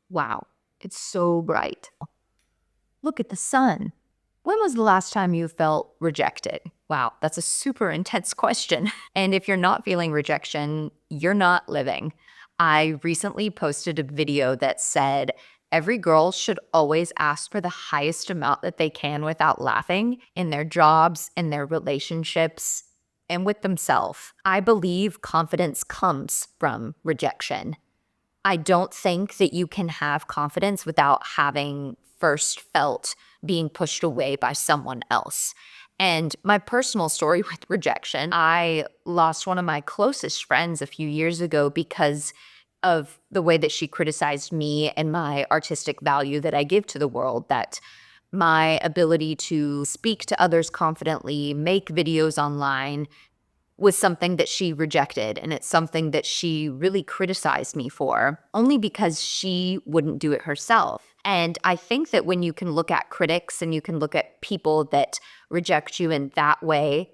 Wow, it's so bright. Look at the sun. When was the last time you felt rejected? Wow, that's a super intense question. And if you're not feeling rejection, you're not living. I recently posted a video that said every girl should always ask for the highest amount that they can without laughing in their jobs, in their relationships, and with themselves. I believe confidence comes from rejection. I don't think that you can have confidence without having first felt being pushed away by someone else. And my personal story with rejection, I lost one of my closest friends a few years ago because of the way that she criticized me and my artistic value that I give to the world, that my ability to speak to others confidently, make videos online, was something that she rejected, and it's something that she really criticized me for, only because she wouldn't do it herself. And I think that when you can look at critics and you can look at people that reject you in that way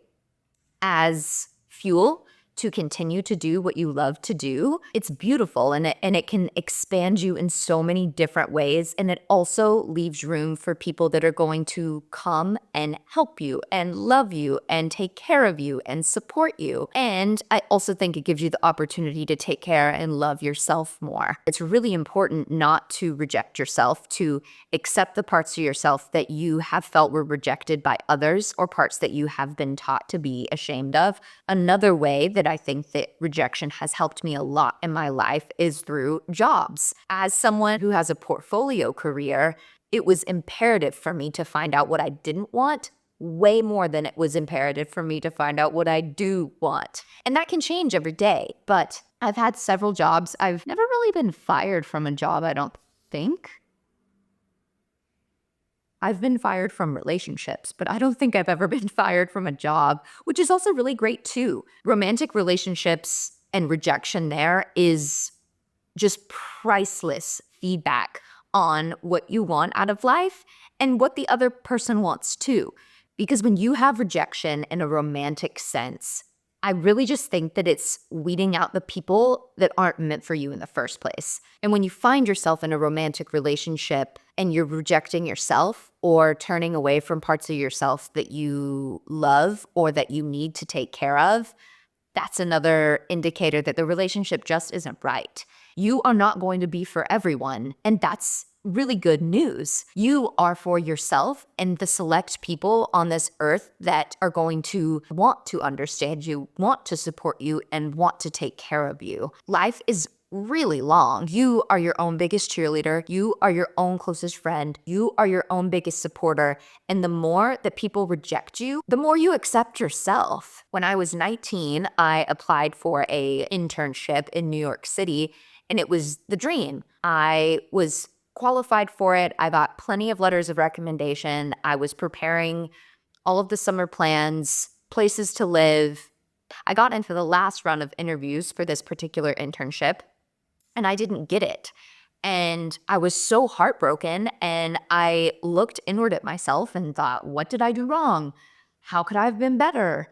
as fuel to continue to do what you love to do, it's beautiful, and it can expand you in so many different ways. And it also leaves room for people that are going to come and help you and love you and take care of you and support you. And I also think it gives you the opportunity to take care and love yourself more. It's really important not to reject yourself, to accept the parts of yourself that you have felt were rejected by others, or parts that you have been taught to be ashamed of. Another way that I think that rejection has helped me a lot in my life is through jobs. As someone who has a portfolio career, it was imperative for me to find out what I didn't want way more than it was imperative for me to find out what I do want. And that can change every day, but I've had several jobs. I've never really been fired from a job, I don't think. I've been fired from relationships, but I don't think I've ever been fired from a job, which is also really great too. Romantic relationships and rejection there is just priceless feedback on what you want out of life and what the other person wants too. Because when you have rejection in a romantic sense, I really just think that it's weeding out the people that aren't meant for you in the first place. And when you find yourself in a romantic relationship and you're rejecting yourself or turning away from parts of yourself that you love or that you need to take care of, that's another indicator that the relationship just isn't right. You are not going to be for everyone, and that's really good news. You are for yourself and the select people on this earth that are going to want to understand you, want to support you, and want to take care of you. Life is really long. You are your own biggest cheerleader. You are your own closest friend. You are your own biggest supporter. And the more that people reject you, the more you accept yourself. When I was 19, I applied for an internship in New York City, and it was the dream. I was qualified for it. I got plenty of letters of recommendation. I was preparing all of the summer plans, places to live. I got into the last round of interviews for this particular internship, and I didn't get it. And I was so heartbroken, and I looked inward at myself and thought, what did I do wrong? How could I have been better?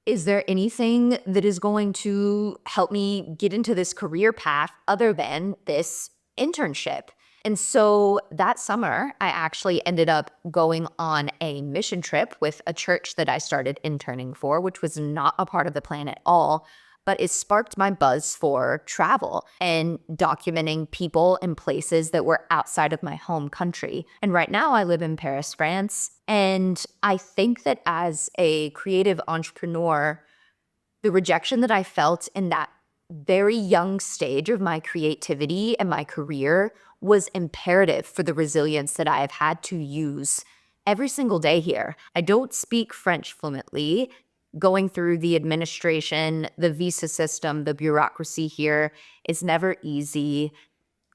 Is there anything that is going to help me get into this career path other than this internship? And so that summer, I actually ended up going on a mission trip with a church that I started interning for, which was not a part of the plan at all. But it sparked my buzz for travel and documenting people and places that were outside of my home country. And right now I live in Paris, France. And I think that as a creative entrepreneur, the rejection that I felt in that very young stage of my creativity and my career was imperative for the resilience that I have had to use every single day here. I don't speak French fluently. Going through the administration, the visa system, the bureaucracy here is never easy.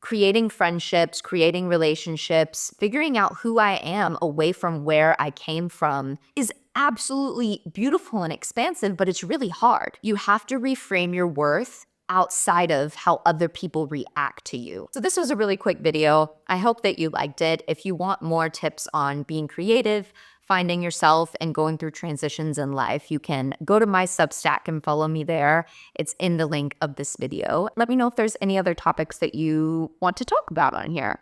Creating friendships, creating relationships, figuring out who I am away from where I came from is absolutely beautiful and expansive, but it's really hard. You have to reframe your worth outside of how other people react to you. So this was a really quick video. I hope that you liked it. If you want more tips on being creative, finding yourself and going through transitions in life, you can go to my Substack and follow me there. It's in the link of this video. Let me know if there's any other topics that you want to talk about on here.